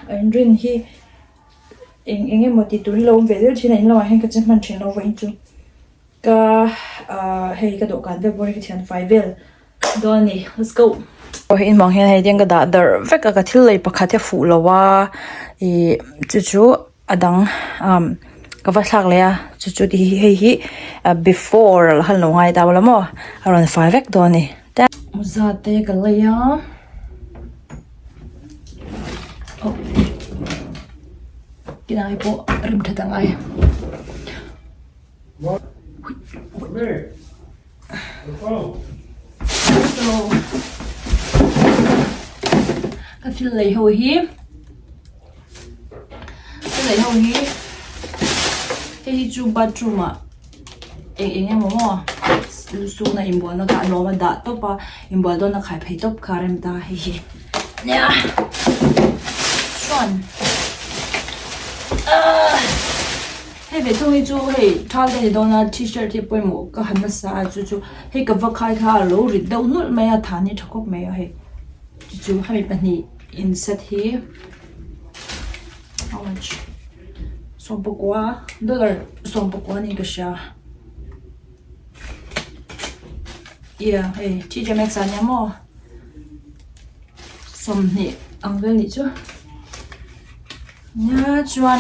anh rin hi anh em một tí túi lâu về rồi thì này lâu hay cái chân mình chuyển lâu vậy chứ cái hay cái độ cản về bồi cái tiền phải về đó nè let's go hiện mong hiện hay tiếng cái đã đỡ vết cái thiếu lấy bạc khát phụ lâu wa chú adang cái vật sắcเลยchú thì hay before là hal nông hay tao lắm à around 5 vết đó nè muzat cái lấy Kinai po rim thật tăng ai. So, cái phim lấy hồi hi, cái chú bắt chú mà, em mà, số này em bảo nó cả nó mà đã top à, em bảo đó nó khai phải top cả em ta hi, nè, xuân. Hey, về thôi chú hey, tháo cái đó là t-shirt thì bôi mũ cái hắn sa chú hey cái vật khai khá lâu rồi đâu nút mày thà nhỉ thắc mày hey chú hay bên này insert here how much son bộ quá $1 son bộ quá này cái sao yeah hey TJ Maxx anh em à son này ăn về đi chú nha chú anh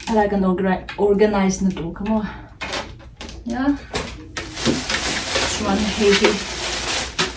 I like an organized na to, come on. Yeah. Chuan hey hi.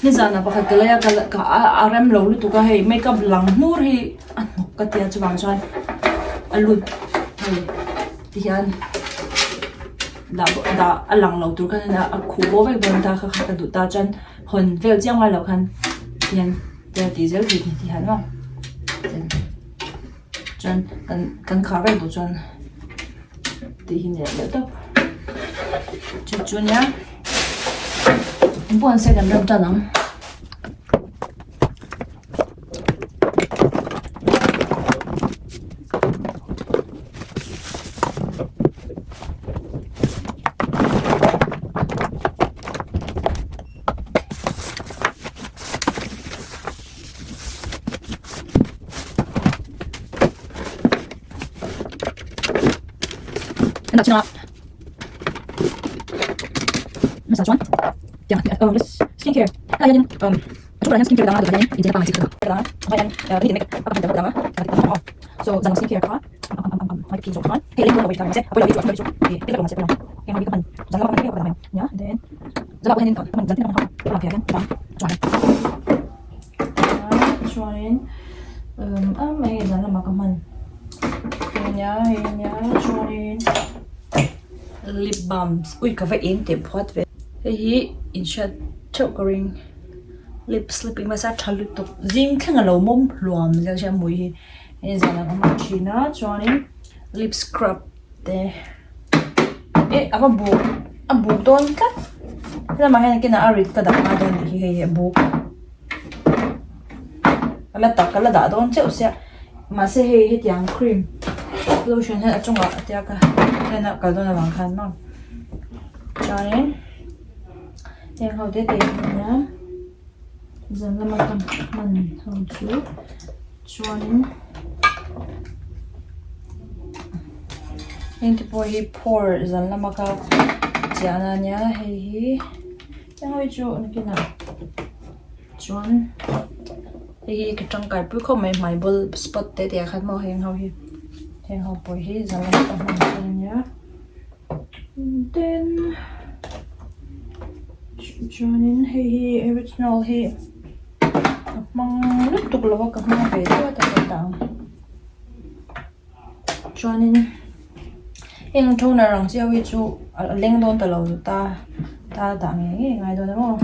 Ni zana pakhat kalaya ka aram lo lu tu ka hey makeup lang nur hi anu ka tia chuang chuan alut hey tian da alang lo tu ka na a khu bo vel bon ta kha ka du ta chan hon vel chiang lai lo khan tian te diesel hi ti han ma chan kan khar vel du chan thì hình này đỡ tóc chút nhá buồn sẽ làm cho nó Anh đọc xin lỗi. Mình sao chọn? Chẳng skincare. Là nhân chúng ta skincare đang được đấy, thì bằng skincare. Đó. Hay anh đi make up bằng đó. So rằng skincare có. Hay cái gì rồi. Cái link của mình sẽ bây giờ video thì cái là mình sẽ làm. Em biết mình rằng là mình cái nhá. Đến. Giờ bạn nên mình dẫn đến nó làm việc đó. Chọn. Chọn. Mấy cái là mà các mình. Nhá, chọn. Lip balms. Ui, cái vậy in tiệm hot về. Hi insert chokering lip slipping massage chalu to. Zim khang alo mom luam jang jang mui hi. Ni zana ka machina chuanin lip scrub te. Abu don ka. La ma hen kina arit ka da ma don hi abu. Kala da don cheu sia. Ma se hi tiang cream. Lotion hen achunga atia ka. Hena ka don wang khan ma. Chuanin em hầu tết nhá dần ra mà cầm mình hầu chú chuan em thì bôi pour dần ra mà cầm chả nhá hi em hầu chú cái nào chuan hi cái trong cái bữa không mấy bol spot tết thì khác màu em hầu bôi hi dần ra mà cầm nhá then Joining hi original hi mang lúc tục là các mang về cho ta tặng joining em toner rằng chiao với chú lên đón từ lâu ta tặng nghe ngay đó đúng không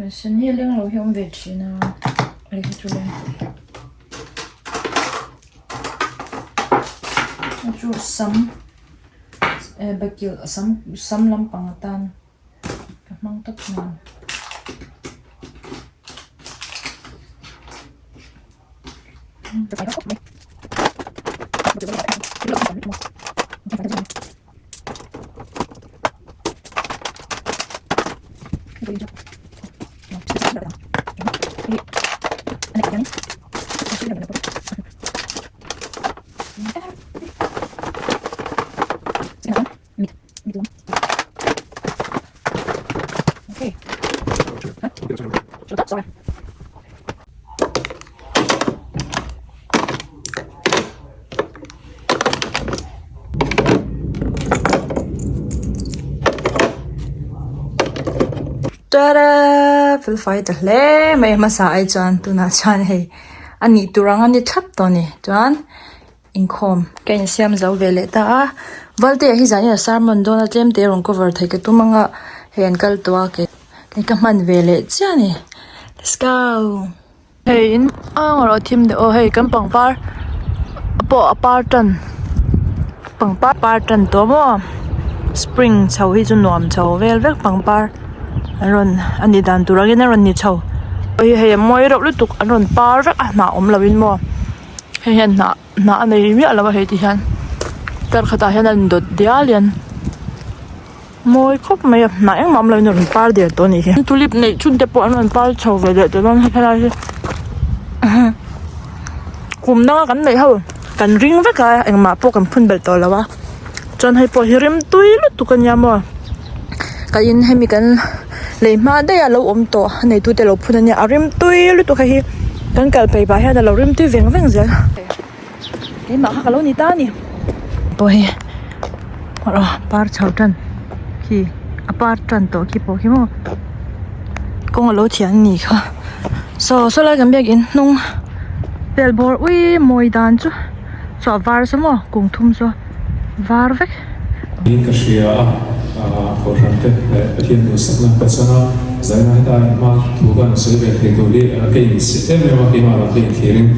Sen hi leng lo hiom ve china. Ai chu le. Chu sam bakil sam lam pangatan. Ka mang tak na. Okay. Sorry. Ta-da! Feel fight le may masai chuan tuna chuan hei ani turang ani thap to ni chuan inkhom kain siam zo vele ta valte hi zani sermon dona tlem te rong cover thai ka tumanga hen kal to ke ka man vele chani let's go hey in ro thim de o hey kam pangpar po apartan pangpar tan to mo spring chho hi chu nuam chho vel vek pangpar aron ani dan turagin aron ni chho oi he moi ro lutuk aron par vek na om lawin mo he hen na anei mi alawa he ti han tar khata hen an dot dialian moi khop mai na eng mam lawin aron par der to ni he tulip nei chun te po aron par chho ve de to don he la kum na kan nei ho kan ring veka eng ma po kan phun bel to lawa chon hai po hirim tui lutuk kan ya mo kain hemi kan leima de ya lo om to nei tu te lo phun ani arim tui lu tu kha hi kan kal pe ba ha da lo rim tui veng veng zel ei ma kha lo ni ta ni po hi ro par chautan ki apar tan to ki po ki mo kong lo thian ni kha so la gam biak in nung bel bor ui moi dan chu so var samo kung thum so var vek in ka shia ko rante pathian nu sakna pasana zaina da ma thuga na sebe the li ke in system ma ke ma la ke thiring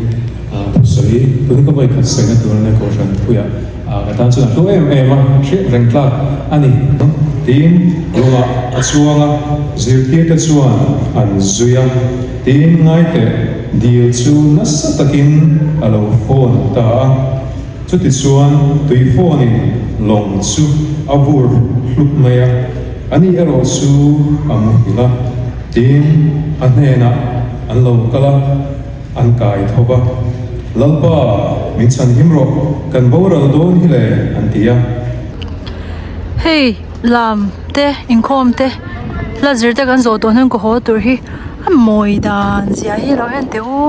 soi tu ko mai ka sena tu na ko ran puya ta chu na to ma shi rengla ani tin ruwa achuanga zirti ta chuan an zuya tin ngai te dil chu na satakin alo phone ta chu ti chuan tui phone in long chu avur hlup maya ani ero chu amuhila tin anena anlo kala an kai thoba lalpa min chan himro kan boral don hile antia hey lam te inkhom te la zirte kan zo to nan ko ho tur hi moi dan zia hi lo hen te u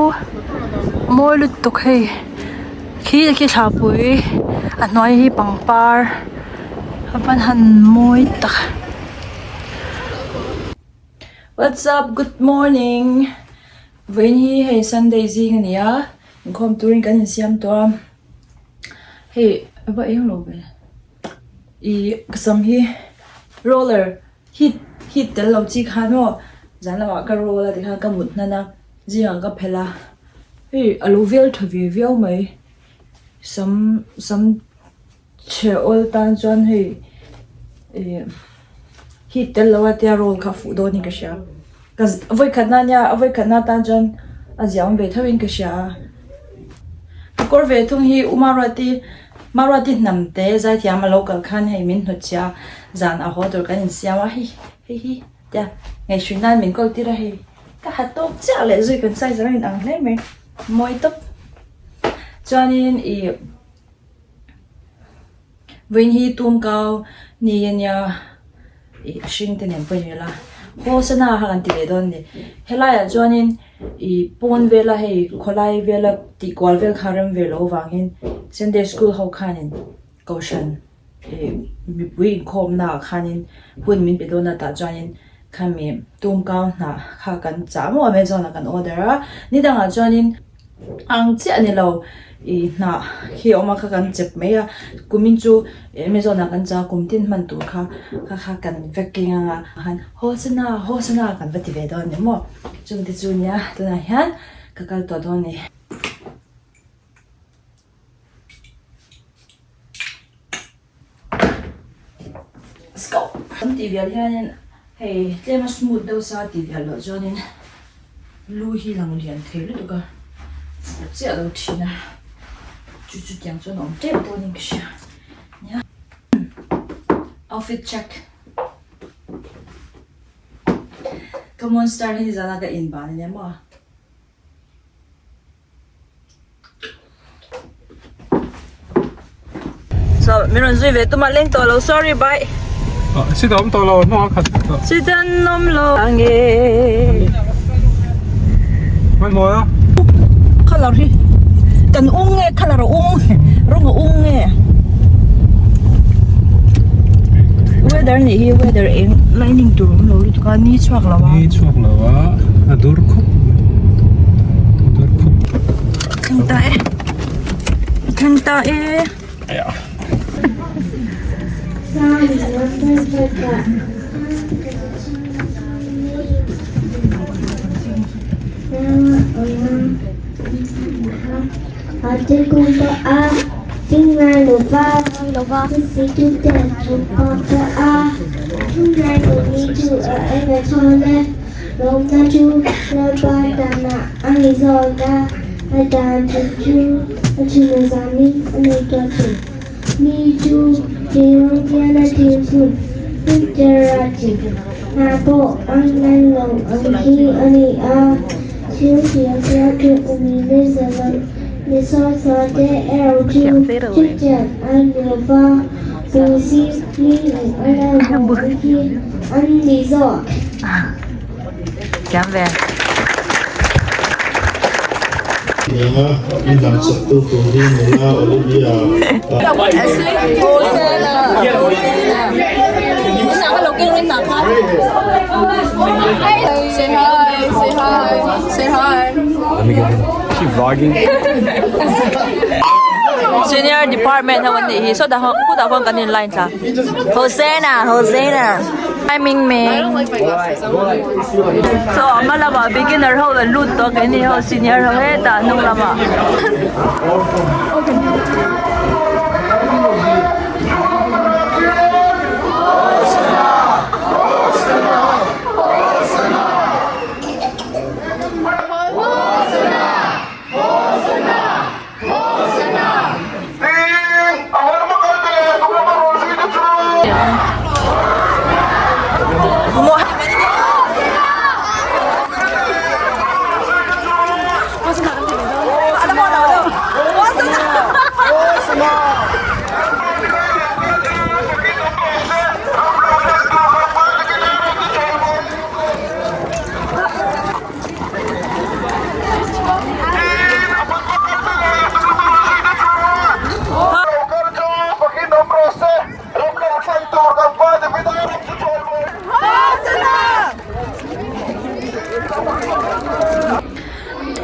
moi lut tok hei khi thapui anoi hi pangpar apan han moi tak what's up good morning when hi hey Sunday zing ania inkhom turin kan siam to hey aba ei lo be I kasam hi roller hit tel lo chi khano zanlawa ka roller dikha ka mutna na jiang ka phela hey aluvel thavi viau mai some che ol tan chuan hey hit tel lo atia roll kha fu do ni ka sha kas avoi khatna tan chuan ajiang be thawin ka sha kor ve thung hi Marwati namte zai thiama local khan hei min hnuchia zan a hodur kan in siama hi ta ngai shrinan min kol tira hei ka hatok cha le zui kan sai zarin ang hle me moi top chuanin I when hi tumkau ni nya I shing tenen pawela Hosana ha kan tile don ni helaya chuanin I pon vela hei kholai vela ti kwal vel kharam velo wangin Sunday School ho khanin kaushan mi pui khom na khanin hun min pedona ta chuanin khami tumkau na kha kan chamo amazon kan order ni danga chuanin ang che ani lo i na hi oma kha kan chep me ya kumin chu Mizo na kan cha kumtin man tu kha kan veking anga han hosana kan vati ve do ni mo chung ti chu nya tu na hian ka kal to do ni let's go ti vial hian hey tlema smooth do sa ti vial lo jonin lu hi lang lian thei lu ka chia lo thina chu tiang chu nom te bo ni ksia nya outfit check come on start hi zana ka in ban ne ma so miron zui ve tu ma leng to lo sorry bye Sit down to lo no khat. sit down nom lo ange Mai mo ya. color hi kan unge color rong unge weather ni hi weather in lining to lo ri ka ni chwak lawa Ni chuak lawa adur khup. khanta e Ya. Hati kumpa a tinggal lupa situ dan kumpa a tinggal itu ada tole lomba tu lomba dana anizola ada tuju cuma zami aneka tu miju tiang tiada timpun interaksi nabo online long angki ani a siu siu siu umile zaman Mizo Sunday School Tumkauni cảm về in làm sập tu của đi nữa Olivia Keep vlogging. senior department haวันนี้so da ku da hong kan in line sa Hosana I Ming so amala ba beginner ho la lut to ke ni ho senior ho he ta nung lama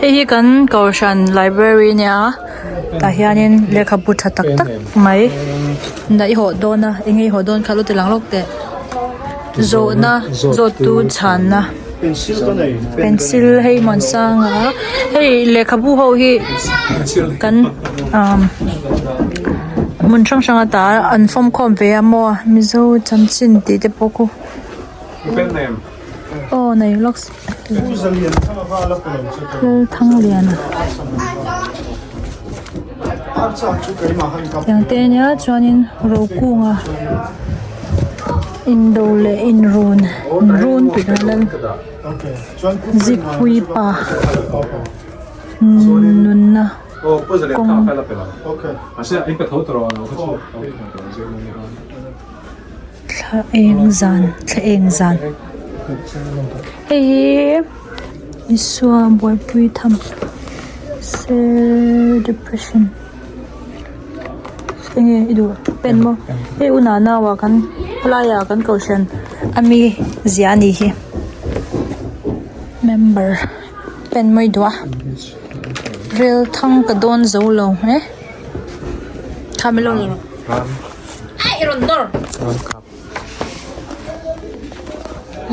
hi kan Kaushan library nia ta hianin lekha bu tha tak tak mai dai ho dona engei ho don khalo te langlok te zo tu chan na pencil hei mon sang a hei lekha bu ho hi kan mun chang chang ta an form khom ve amo Mizo chamchin ti te poku Pen name. oh nei locks thang lian yang te nya chuanin ro kunga in do le in run pi dan zipui pa nunna Oh, poi le Con- fa la pela. Okay. Ma se in petto tro no, faccio. thaeng zan hey iswa boy pui tham se depression senge idu pen mo hey una na wa kan playa kan Kaushan ami ziani hi member pen mo idwa real thang ka don zo lo ne kamelo lo ram ai rondor ram khap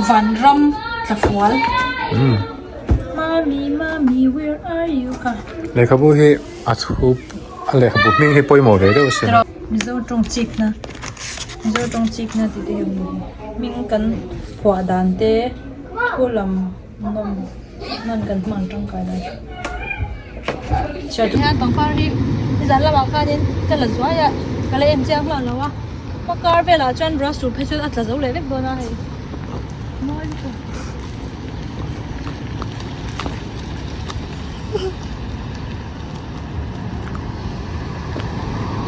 van ram ta fual mommy where are you ka le khabu hi athup ale khabu ming hi poimo ve do se mizo tong chik na ti te ming kan khwa dan te thulam nom nan kan mang tang kai lai chatu han bang par hi zan la bang ka din kan la zwa ya kala em chang la lo wa ma kar ve la chan brush tu phe chu atla zo le vek do na hai moi chu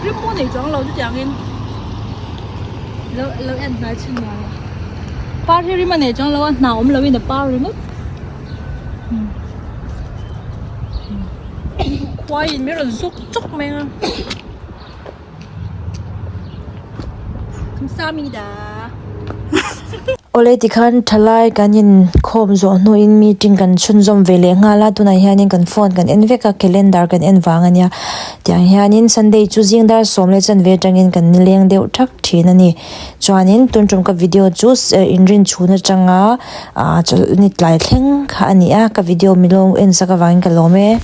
ri mo nei chang lo chu chang in lo en na chin na par hi ri ma nei chang lo na om lo in da par ri mo quay mấy lần xúc chúc mẹ 감사합니다 ole tikhan thalai kanin khom zo no in meeting kan chunjom vele ngala tuna hianin kan phone kan enveka calendar kan enwang ania tiang hianin sunday chu jingdar somle chan ve tangin kan nileng deu thak thin ani chuanin tuntum ka video chu inrin chuna changa ni tlai thleng kha ania ka video milong en saka wang ka lome